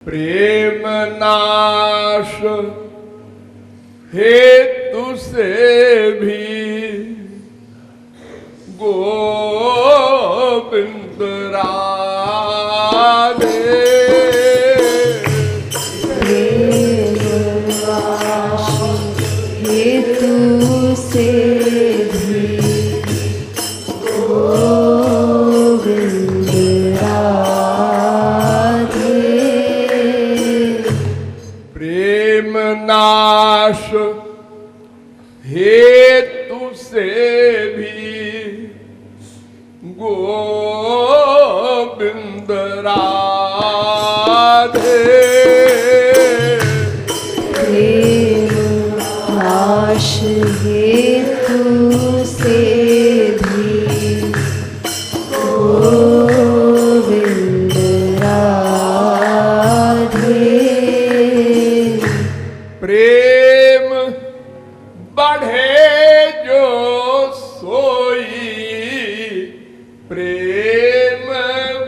प्रेम नाश हेतु से भी गोविंद राधे। प्रेम नाश हेतु से भी गोविंद राधे। प्रेम नाश हेतु से भी गोविंद राधे। प्रेम नाश हेतु से भी गोविंद राधे। प्रेम बढ़े जो सोई प्रेम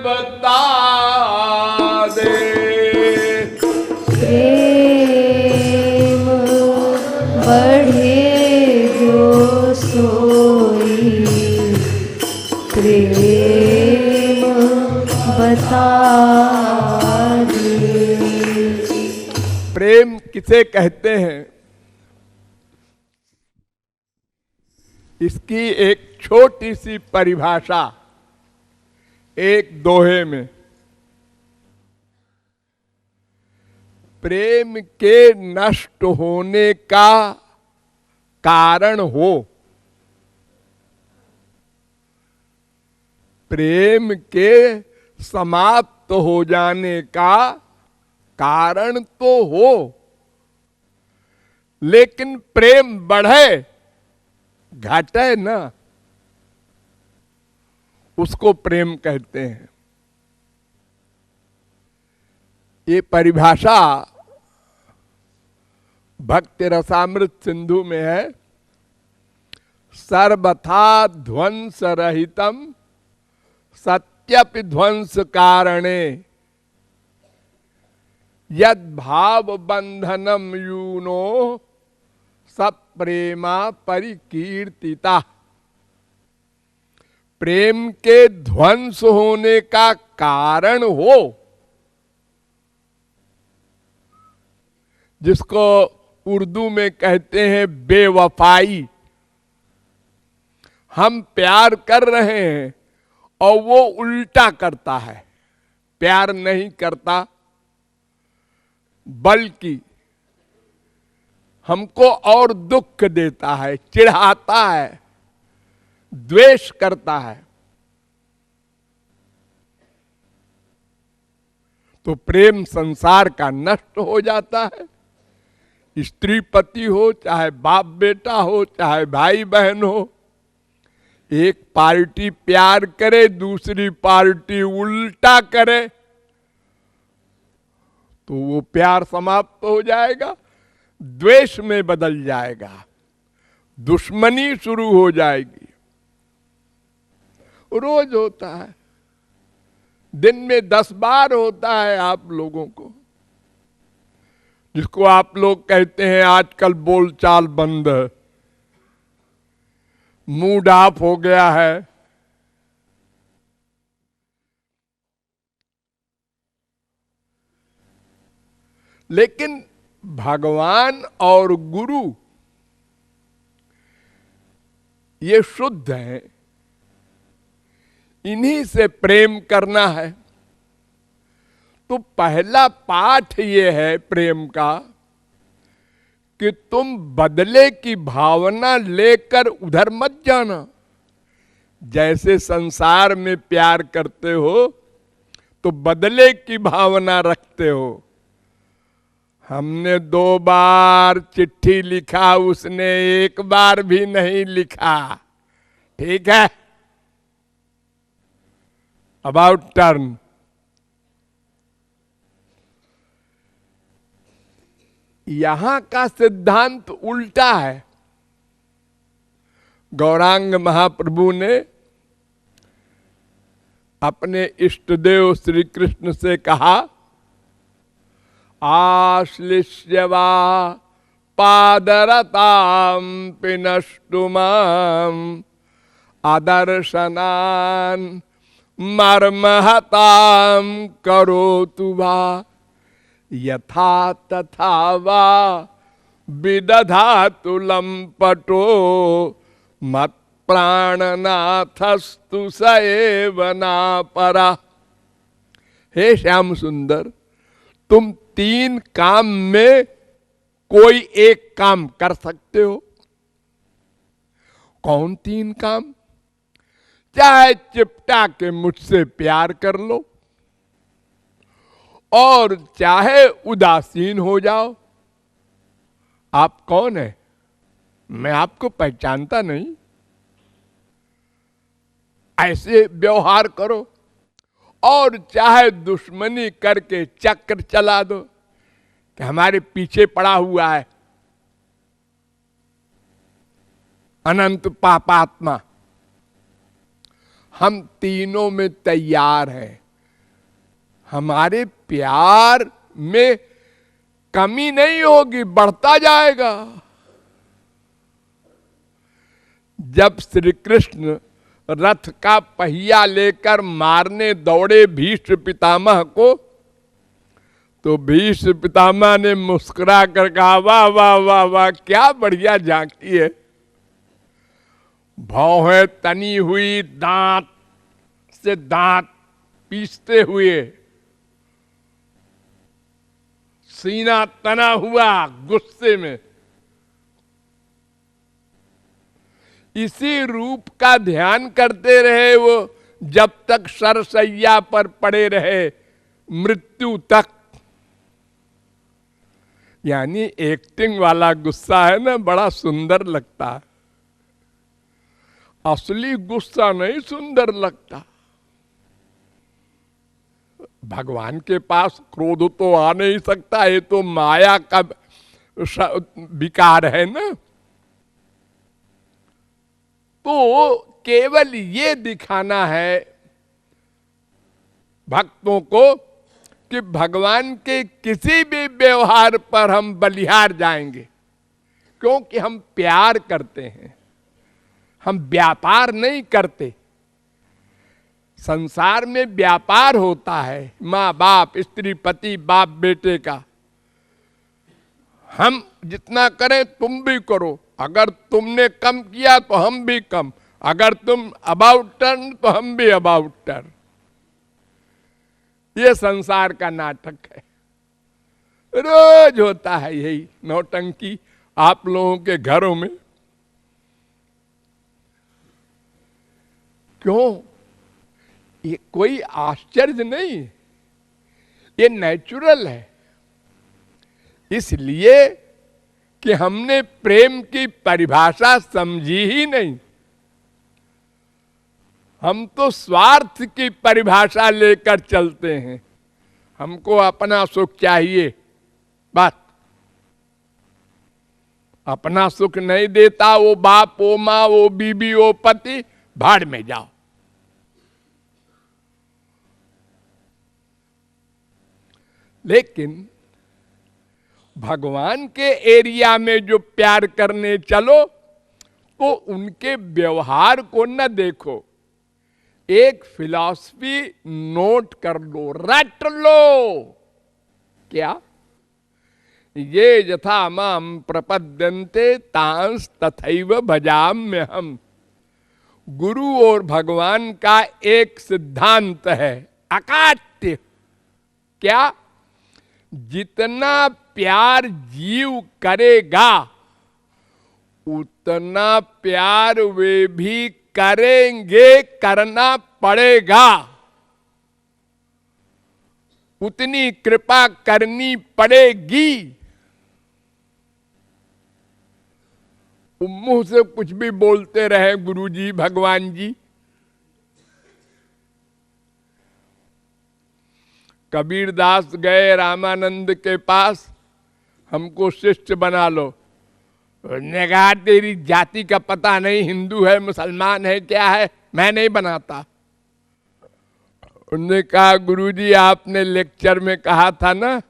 बता दे। प्रेम बढ़े जो सोई प्रेम बता दे। प्रेम किसे कहते हैं, इसकी एक छोटी सी परिभाषा एक दोहे में। प्रेम के नष्ट होने का कारण हो, प्रेम के समाप्त हो जाने का कारण तो हो, लेकिन प्रेम बढ़े घटे ना, उसको प्रेम कहते हैं। ये परिभाषा भक्ति रसामृत सिंधु में है। सर्वथा ध्वंस रहितम सत्यपि ध्वंस कारणे यद भाव बंधनम यूनो सब प्रेमा परिकीर्तिता। प्रेम के ध्वंस होने का कारण हो, जिसको उर्दू में कहते हैं बेवफाई। हम प्यार कर रहे हैं और वो उल्टा करता है, प्यार नहीं करता बल्कि हमको और दुख देता है, चिढ़ाता है, द्वेष करता है। तो प्रेम संसार का नष्ट हो जाता है। स्त्री पति हो, चाहे बाप बेटा हो, चाहे भाई बहन हो, एक पार्टी प्यार करे, दूसरी पार्टी उल्टा करे, तो वो प्यार समाप्त हो जाएगा, द्वेष में बदल जाएगा, दुश्मनी शुरू हो जाएगी। रोज होता है, दिन में 10 बार होता है आप लोगों को, जिसको आप लोग कहते हैं आजकल बोलचाल बंद है, मूड ऑफ हो गया है। लेकिन भगवान और गुरु ये शुद्ध हैं, इन्हीं से प्रेम करना है। तो पहला पाठ ये है प्रेम का कि तुम बदले की भावना लेकर उधर मत जाना। जैसे संसार में प्यार करते हो तो बदले की भावना रखते हो। हमने 2 बार चिट्ठी लिखा, उसने 1 बार भी नहीं लिखा, ठीक है, अबाउट टर्न। यहां का सिद्धांत उल्टा है। गौरांग महाप्रभु ने अपने इष्टदेव श्री कृष्ण से कहा आश्लिष्य वा पादरताम पिनष्टुमाम अदर्शनान मर्महताम करोतु वा यथा तथा वा विदधातु लंपटो मत प्राणनाथस्तु सएव नापरा। हे श्याम सुंदर, तुम 3 काम में कोई एक काम कर सकते हो। कौन 3 काम? चाहे चिपटा के मुझसे प्यार कर लो, और चाहे उदासीन हो जाओ। आप कौन है? मैं आपको पहचानता नहीं। ऐसे व्यवहार करो, और चाहे दुश्मनी करके चक्र चला दो कि हमारे पीछे पड़ा हुआ है अनंत पापात्मा। हम तीनों में तैयार हैं। हमारे प्यार में कमी नहीं होगी, बढ़ता जाएगा। जब श्री कृष्ण रथ का पहिया लेकर मारने दौड़े भीष्म पितामह को, तो भीष्म पितामह ने मुस्कुरा कर कहा, वाह वाह वाह वाह, क्या बढ़िया झांकी है। भौहें तनी हुई, दांत से दांत पीसते हुए, सीना तना हुआ गुस्से में। इसी रूप का ध्यान करते रहे वो, जब तक सरसैया पर पड़े रहे, मृत्यु तक। यानी एक्टिंग वाला गुस्सा है ना, बड़ा सुंदर लगता है। असली गुस्सा नहीं सुंदर लगता। भगवान के पास क्रोध तो आ नहीं सकता, ये तो माया का विकार है ना। तो केवल ये दिखाना है भक्तों को कि भगवान के किसी भी व्यवहार पर हम बलिहार जाएंगे, क्योंकि हम प्यार करते हैं, हम व्यापार नहीं करते। संसार में व्यापार होता है, माँ बाप, स्त्री पति, बाप बेटे का। हम जितना करें तुम भी करो, अगर तुमने कम किया तो हम भी कम, अगर तुम अबाउट टर्न तो हम भी अबाउट टर्न। ये संसार का नाटक है, रोज होता है यही नौटंकी आप लोगों के घरों में। क्यों? ये कोई आश्चर्य नहीं, ये नेचुरल है। इसलिए कि हमने प्रेम की परिभाषा समझी ही नहीं। हम तो स्वार्थ की परिभाषा लेकर चलते हैं। हमको अपना सुख चाहिए, बस। अपना सुख नहीं देता वो बाप, वो माँ, वो बीबी, वो पति, भाड़ में जाओ। लेकिन भगवान के एरिया में जो प्यार करने चलो, तो उनके व्यवहार को न देखो, एक फिलॉसफी नोट कर लो, रट लो। क्या? ये यथा माम प्रपद्यन्ते तांस तथैव भजाम्य हम। गुरु और भगवान का एक सिद्धांत है, अकाट्य। क्या? जितना प्यार जीव करेगा, उतना प्यार वे भी करेंगे, करना पड़ेगा। उतनी कृपा करनी पड़ेगी। मुंह से कुछ भी बोलते रहे गुरुजी, भगवान जी। कबीरदास गए रामानंद के पास, हमको शिष्य बना लो। उसने कहा तेरी जाति का पता नहीं, हिंदू है, मुसलमान है, क्या है, मैं नहीं बनाता। उन्होंने कहा गुरुजी आपने लेक्चर में कहा था ना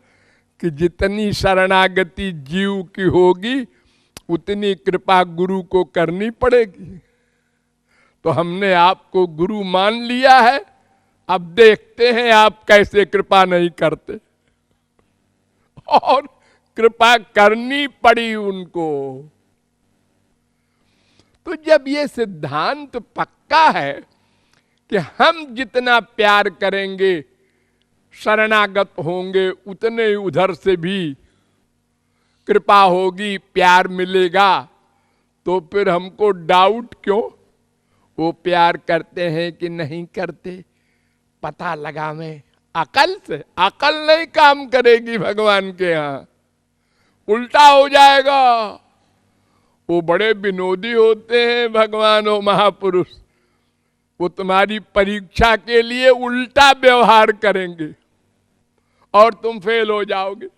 कि जितनी शरणागति जीव की होगी उतनी कृपा गुरु को करनी पड़ेगी। तो हमने आपको गुरु मान लिया है, अब देखते हैं आप कैसे कृपा नहीं करते। और कृपा करनी पड़ी उनको। तो जब ये सिद्धांत पक्का है कि हम जितना प्यार करेंगे, शरणागत होंगे, उतने ही उधर से भी कृपा होगी, प्यार मिलेगा, तो फिर हमको डाउट क्यों? वो प्यार करते हैं कि नहीं करते, पता लगा मैं अकल से। अकल नहीं काम करेगी भगवान के यहाँ, उल्टा हो जाएगा। वो बड़े विनोदी होते हैं भगवान और महापुरुष, वो तुम्हारी परीक्षा के लिए उल्टा व्यवहार करेंगे और तुम फेल हो जाओगे।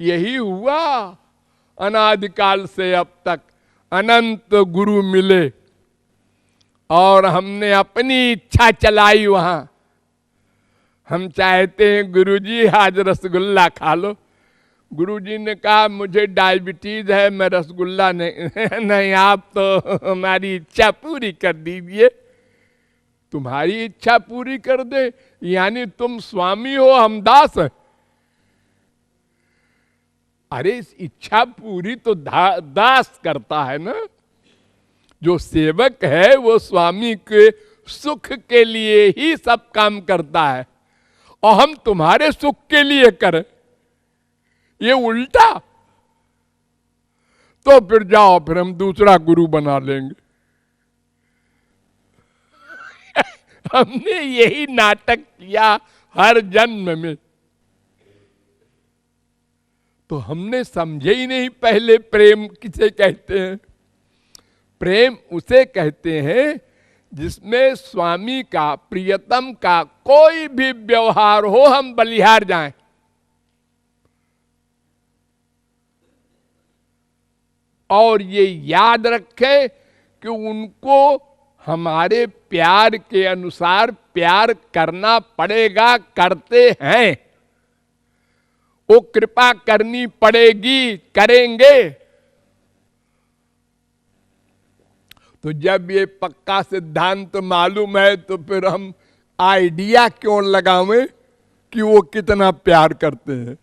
यही हुआ अनादिकाल से अब तक। अनंत गुरु मिले और हमने अपनी इच्छा चलाई वहां। हम चाहते हैं गुरुजी आज रसगुल्ला खा लो, गुरुजी ने कहा मुझे डायबिटीज है, मैं रसगुल्ला नहीं नहीं, आप तो हमारी इच्छा पूरी कर दीजिए। तुम्हारी इच्छा पूरी कर दे, यानी तुम स्वामी हो, हम दास हैं। अरे इस इच्छा पूरी तो दास करता है ना। जो सेवक है वो स्वामी के सुख के लिए ही सब काम करता है, और हम तुम्हारे सुख के लिए करें, ये उल्टा। तो फिर जाओ, फिर हम दूसरा गुरु बना लेंगे। हमने यही नाटक किया हर जन्म में। तो हमने समझे ही नहीं पहले प्रेम किसे कहते हैं। प्रेम उसे कहते हैं जिसमें स्वामी का, प्रियतम का कोई भी व्यवहार हो, हम बलिहार जाएं। और ये याद रखें कि उनको हमारे प्यार के अनुसार प्यार करना पड़ेगा, करते हैं। वो कृपा करनी पड़ेगी, करेंगे। तो जब ये पक्का सिद्धांत मालूम है तो फिर हम आइडिया क्यों लगावें कि वो कितना प्यार करते हैं।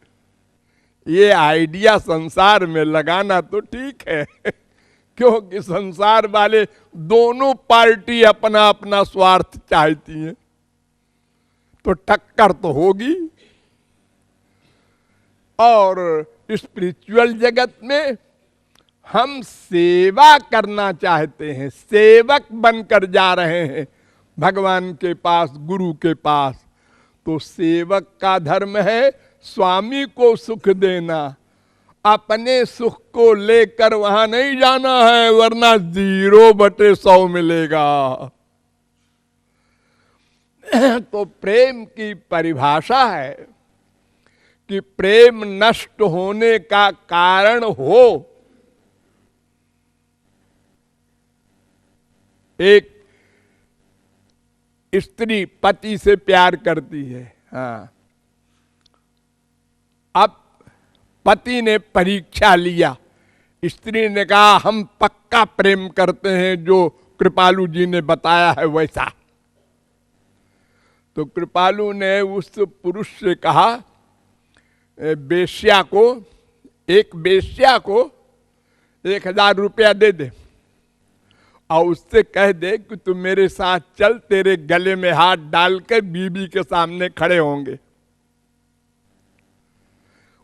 ये आइडिया संसार में लगाना तो ठीक है क्योंकि संसार वाले दोनों पार्टी अपना अपना स्वार्थ चाहती हैं, तो टक्कर तो होगी। और स्पिरिचुअल जगत में हम सेवा करना चाहते हैं, सेवक बनकर जा रहे हैं भगवान के पास, गुरु के पास। तो सेवक का धर्म है स्वामी को सुख देना, अपने सुख को लेकर वहां नहीं जाना है, वरना 0/100 मिलेगा। तो प्रेम की परिभाषा है कि प्रेम नष्ट होने का कारण हो। एक स्त्री पति से प्यार करती है, हाँ, अब पति ने परीक्षा लिया, स्त्री ने कहा हम पक्का प्रेम करते हैं, जो कृपालु जी ने बताया है वैसा। तो कृपालु ने उस पुरुष से कहा, बेश्या को, एक बेश्या को 1000 रुपया दे दे और उससे कह दे कि तुम मेरे साथ चल, तेरे गले में हाथ डालकर बीबी के सामने खड़े होंगे।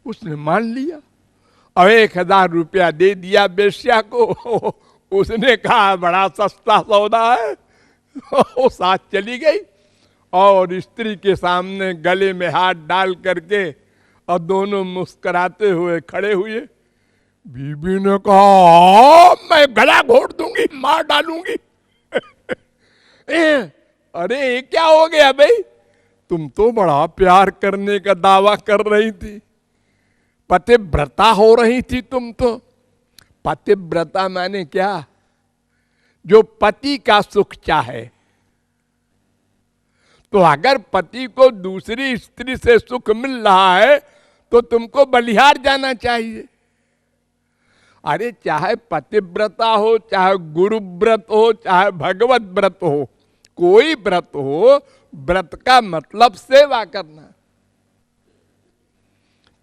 उसने मान लिया और 1000 रुपया दे दिया बेश्या को। उसने कहा बड़ा सस्ता सौदा है। वो साथ चली गई और स्त्री के सामने गले में हाथ डाल करके और दोनों मुस्कुराते हुए खड़े हुए। बीबी ने कहा मैं गला घोट दूंगी, मार डालूंगी। अरे ये क्या हो गया भाई, तुम तो बड़ा प्यार करने का दावा कर रही थी, पतिव्रता हो रही थी तुम तो। पतिव्रता माने क्या? जो पति का सुख चाहे। तो अगर पति को दूसरी स्त्री से सुख मिल रहा है तो तुमको बलिहार जाना चाहिए। अरे चाहे पतिव्रता हो, चाहे गुरु व्रत हो, चाहे भगवत व्रत हो, कोई व्रत हो, व्रत का मतलब सेवा करना।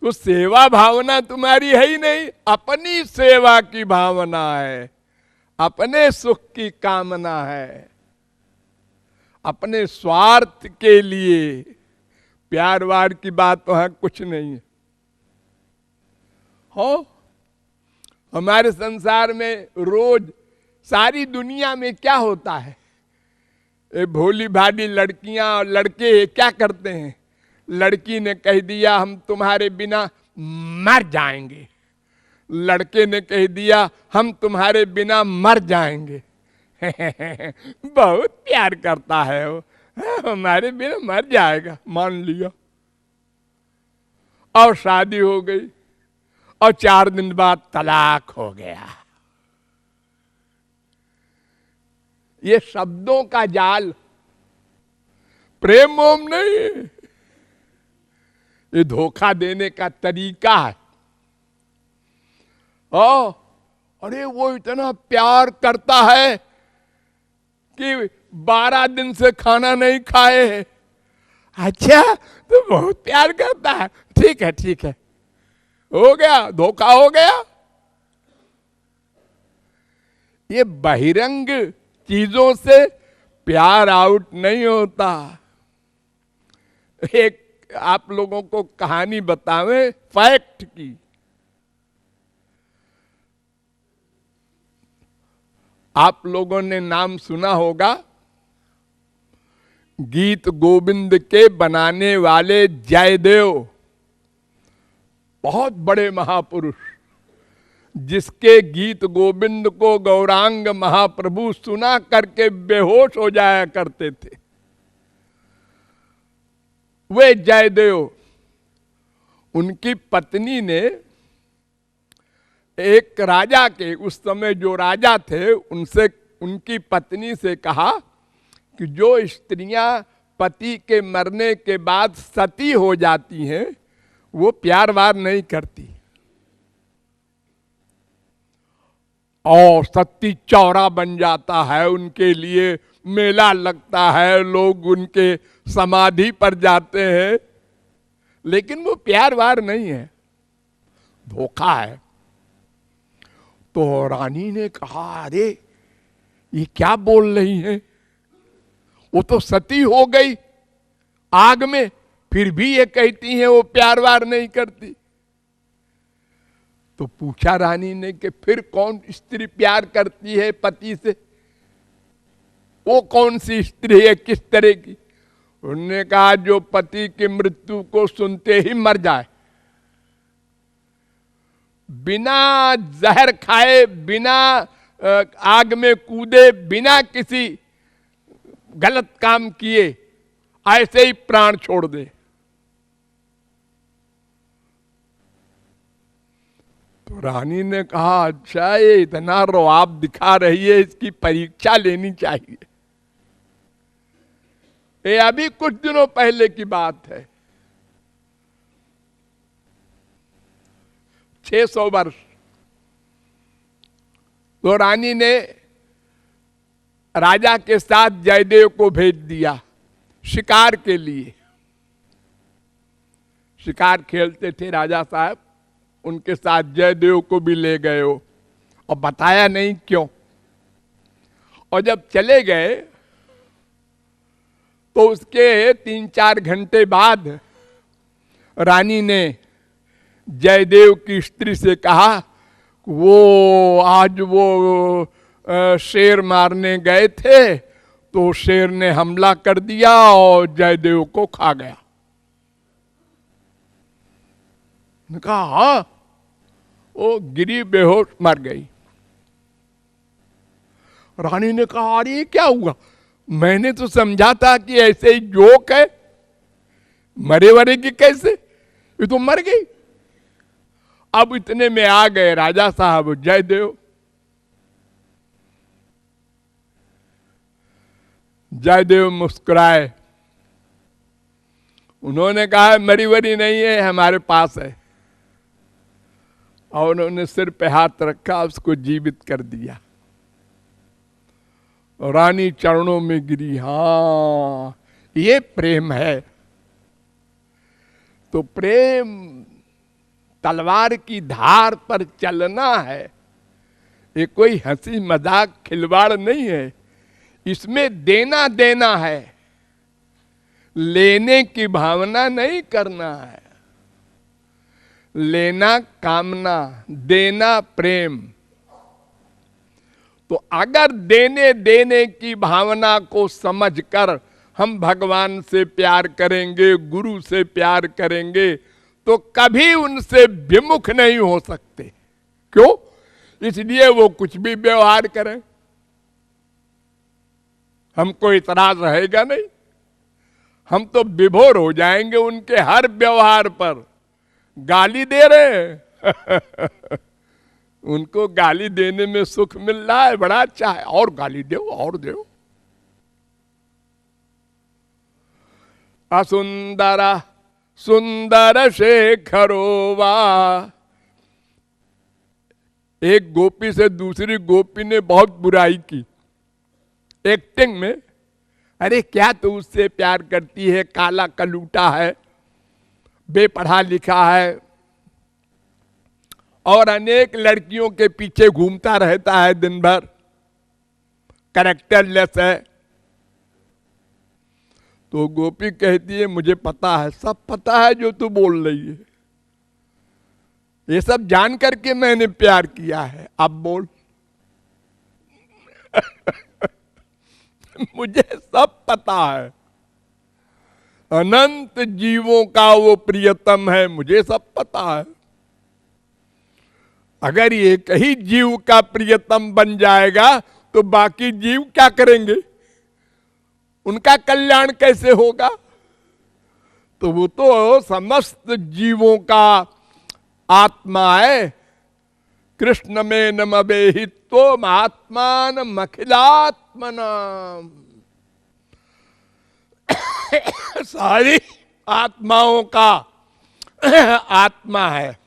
तो सेवा भावना तुम्हारी है ही नहीं, अपनी सेवा की भावना है, अपने सुख की कामना है, अपने स्वार्थ के लिए। प्यार वार की बात तो है कुछ नहीं है। हो हमारे संसार में रोज सारी दुनिया में क्या होता है, ये भोली भाली लड़कियां और लड़के क्या करते हैं, लड़की ने कह दिया हम तुम्हारे बिना मर जाएंगे, लड़के ने कह दिया हम तुम्हारे बिना मर जाएंगे। बहुत प्यार करता है वो, हमारे बिना मर जाएगा, मान लिया। और शादी हो गई और 4 दिन बाद तलाक हो गया। ये शब्दों का जाल, प्रेम मोम नहीं है, ये धोखा देने का तरीका है। अरे वो इतना प्यार करता है कि 12 दिन से खाना नहीं खाए है। अच्छा तो बहुत प्यार करता है, ठीक है ठीक है, हो गया, धोखा हो गया। ये बहिरंग चीजों से प्यार आउट नहीं होता। एक आप लोगों को कहानी बतावें फैक्ट की। आप लोगों ने नाम सुना होगा, गीत गोविंद के बनाने वाले जयदेव, बहुत बड़े महापुरुष, जिसके गीत गोविंद को गौरांग महाप्रभु सुना करके बेहोश हो जाया करते थे। वे जयदेव, उनकी पत्नी ने एक राजा के, उस समय जो राजा थे उनसे, उनकी पत्नी से कहा कि जो स्त्रियां पति के मरने के बाद सती हो जाती हैं वो प्यार वार नहीं करती। और सती चौरा बन जाता है, उनके लिए मेला लगता है, लोग उनके समाधि पर जाते हैं, लेकिन वो प्यार वार नहीं है, धोखा है। तो रानी ने कहा अरे ये क्या बोल रही हैं, वो तो सती हो गई आग में, फिर भी ये कहती हैं वो प्यार वार नहीं करती। तो पूछा रानी ने कि फिर कौन स्त्री प्यार करती है पति से, वो कौन सी स्त्री है, किस तरह की? उन्होंने कहा जो पति की मृत्यु को सुनते ही मर जाए, बिना जहर खाए, बिना आग में कूदे, बिना किसी गलत काम किए, ऐसे ही प्राण छोड़ दे। तो रानी ने कहा अच्छा ये इतना रौआब दिखा रही है, इसकी परीक्षा लेनी चाहिए। ये अभी कुछ दिनों पहले की बात है, 600 वर्ष। तो रानी ने राजा के साथ जयदेव को भेज दिया शिकार के लिए। शिकार खेलते थे राजा साहब, उनके साथ जयदेव को भी ले गए हो, और बताया नहीं क्यों। और जब चले गए तो उसके 3-4 घंटे बाद रानी ने जयदेव की स्त्री से कहा वो आज वो शेर मारने गए थे तो शेर ने हमला कर दिया और जयदेव को खा गया। कहा हाँ, वो गिरी बेहोश मर गई। रानी ने कहा अरे क्या हुआ, मैंने तो समझा था कि ऐसे ही जोक है, मरे वरे की कैसे, ये तो मर गई। अब इतने में आ गए राजा साहब जयदेव। जयदेव मुस्कुराए, उन्होंने कहा मरी वरी नहीं है, हमारे पास है। और उन्होंने सिर पे हाथ रखा, उसको जीवित कर दिया। रानी चरणों में गिरी। हाँ, ये प्रेम है। तो प्रेम तलवार की धार पर चलना है, ये कोई हंसी मजाक खिलवाड़ नहीं है। इसमें देना देना है, लेने की भावना नहीं करना है। लेना कामना, देना प्रेम। तो अगर देने देने की भावना को समझकर हम भगवान से प्यार करेंगे, गुरु से प्यार करेंगे, तो कभी उनसे विमुख नहीं हो सकते। क्यों? इसलिए वो कुछ भी व्यवहार करें, हमको इतराज रहेगा नहीं। हम तो विभोर हो जाएंगे उनके हर व्यवहार पर। गाली दे रहे हैं उनको गाली देने में सुख मिल रहा है, बड़ा अच्छा है, और गाली दो और दो। असुंदरा सुंदर शेखरोवा। एक गोपी से दूसरी गोपी ने बहुत बुराई की एक्टिंग में। अरे क्या तू उससे प्यार करती है, काला कलूटा है, बेपढ़ा लिखा है, और अनेक लड़कियों के पीछे घूमता रहता है दिन भर, कैरेक्टरलेस है। तो गोपी कहती है मुझे पता है, सब पता है जो तू बोल रही है, ये सब जान करके मैंने प्यार किया है, अब बोल मुझे सब पता है, अनंत जीवों का वो प्रियतम है, मुझे सब पता है। अगर एक ही जीव का प्रियतम बन जाएगा तो बाकी जीव क्या करेंगे, उनका कल्याण कैसे होगा? तो वो तो समस्त जीवों का आत्मा है। कृष्ण में नमवेहित्वम आत्मान अखिलात्मना। सारी आत्माओं का आत्मा है।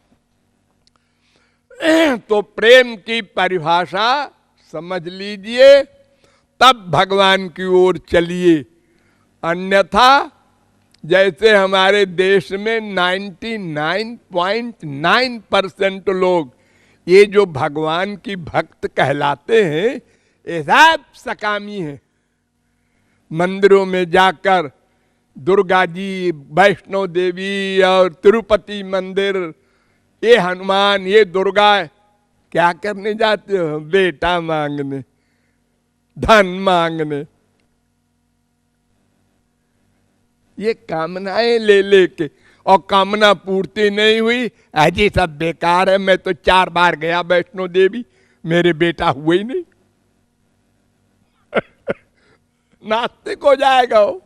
तो प्रेम की परिभाषा समझ लीजिए, तब भगवान की ओर चलिए। अन्यथा जैसे हमारे देश में 99.9% लोग ये जो भगवान की भक्त कहलाते हैं, ये सब सकामी हैं। मंदिरों में जाकर दुर्गा जी, वैष्णो देवी और तिरुपति मंदिर, ये हनुमान, ये दुर्गा, क्या करने जाते हो? बेटा मांगने, धन मांगने, ये कामनाएं ले लेके, और कामना पूर्ति नहीं हुई, अजी सब बेकार है, मैं तो 4 बार गया वैष्णो देवी, मेरे बेटा हुए ही नहीं। नास्तिक हो जाएगा वो।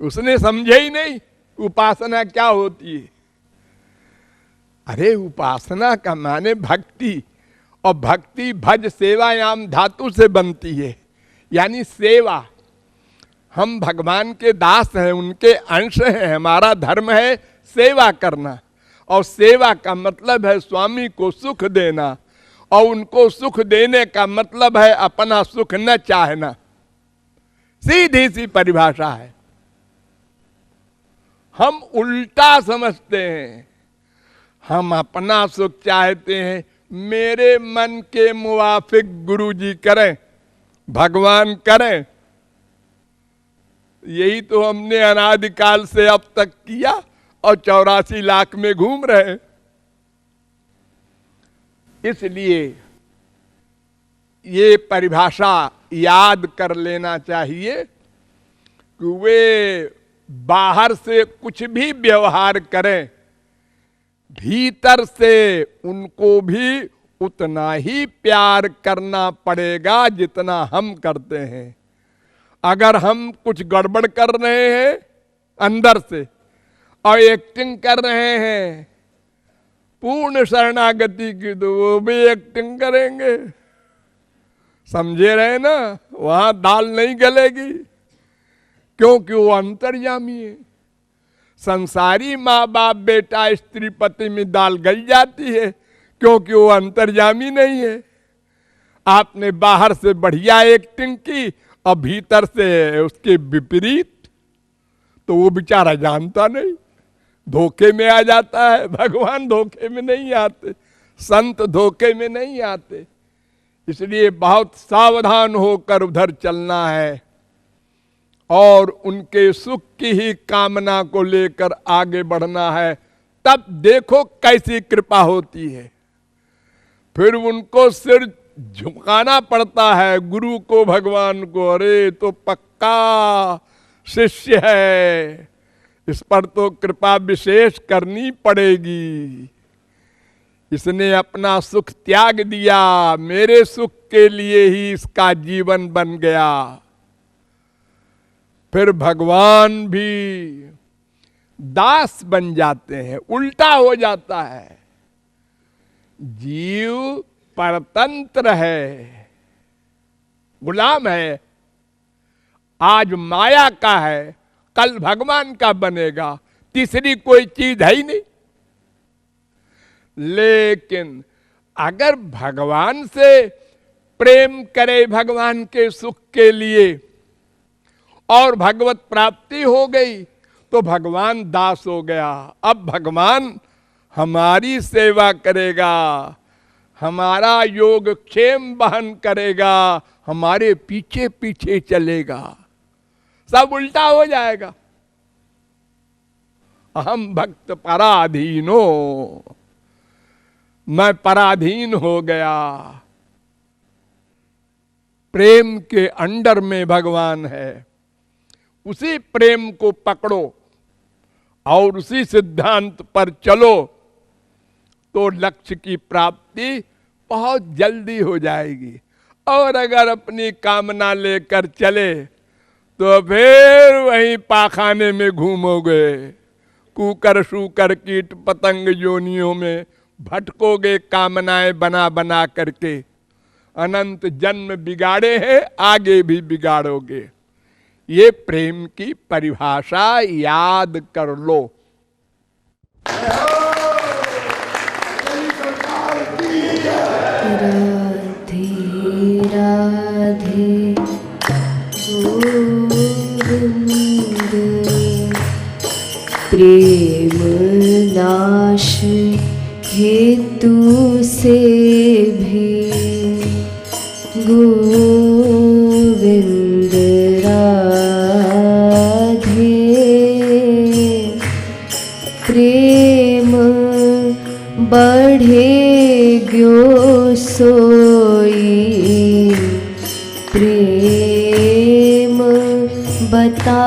उसने समझे ही नहीं उपासना क्या होती है। अरे उपासना का माने भक्ति, और भक्ति भज सेवायाम धातु से बनती है, यानी सेवा। हम भगवान के दास हैं, उनके अंश हैं, हमारा धर्म है सेवा करना। और सेवा का मतलब है स्वामी को सुख देना, और उनको सुख देने का मतलब है अपना सुख न चाहना। सीधी सी परिभाषा है। हम उल्टा समझते हैं, हम अपना सुख चाहते हैं, मेरे मन के मुवाफिक गुरुजी करें, भगवान करें। यही तो हमने अनादिकाल से अब तक किया, और 84 लाख में घूम रहे। इसलिए ये परिभाषा याद कर लेना चाहिए कि वे बाहर से कुछ भी व्यवहार करें, भीतर से उनको भी उतना ही प्यार करना पड़ेगा जितना हम करते हैं। अगर हम कुछ गड़बड़ कर रहे हैं अंदर से और एक्टिंग कर रहे हैं पूर्ण शरणागति की, तो वो भी एक्टिंग करेंगे। समझे रहे ना, वहां दाल नहीं गलेगी। क्योंकि वो अंतर्यामी है। संसारी माँ बाप बेटा स्त्री पति में दाल गल जाती है क्योंकि वो अंतर्यामी नहीं है। आपने बाहर से बढ़िया एक्टिंग की और भीतर से उसके विपरीत, तो वो बेचारा जानता नहीं, धोखे में आ जाता है। भगवान धोखे में नहीं आते, संत धोखे में नहीं आते। इसलिए बहुत सावधान होकर उधर चलना है और उनके सुख की ही कामना को लेकर आगे बढ़ना है। तब देखो कैसी कृपा होती है। फिर उनको सिर झुकाना पड़ता है, गुरु को, भगवान को। अरे तो पक्का शिष्य है, इस पर तो कृपा विशेष करनी पड़ेगी। इसने अपना सुख त्याग दिया, मेरे सुख के लिए ही इसका जीवन बन गया। फिर भगवान भी दास बन जाते हैं, उल्टा हो जाता है। जीव परतंत्र है, गुलाम है। आज माया का है, कल भगवान का बनेगा, तीसरी कोई चीज है ही नहीं। लेकिन अगर भगवान से प्रेम करे, भगवान के सुख के लिए, और भगवत प्राप्ति हो गई, तो भगवान दास हो गया। अब भगवान हमारी सेवा करेगा, हमारा योगक्षेम वहन करेगा, हमारे पीछे पीछे चलेगा। सब उल्टा हो जाएगा। अहम भक्त पराधीनो, मैं पराधीन हो गया। प्रेम के अंडर में भगवान है, उसी प्रेम को पकड़ो और उसी सिद्धांत पर चलो, तो लक्ष्य की प्राप्ति बहुत जल्दी हो जाएगी। और अगर अपनी कामना लेकर चले तो फिर वहीं पाखाने में घूमोगे, कुकर शूकर कीट पतंग योनियों में भटकोगे, कामनाएं बना बना करके। अनंत जन्म बिगाड़े हैं, आगे भी बिगाड़ोगे। ये प्रेम की परिभाषा याद कर लो। राधे राधे गोविंद, प्रेम नाश हेतु से भी गोविंद राधे। प्रेम बढ़े ग्यो सोई, प्रेम बता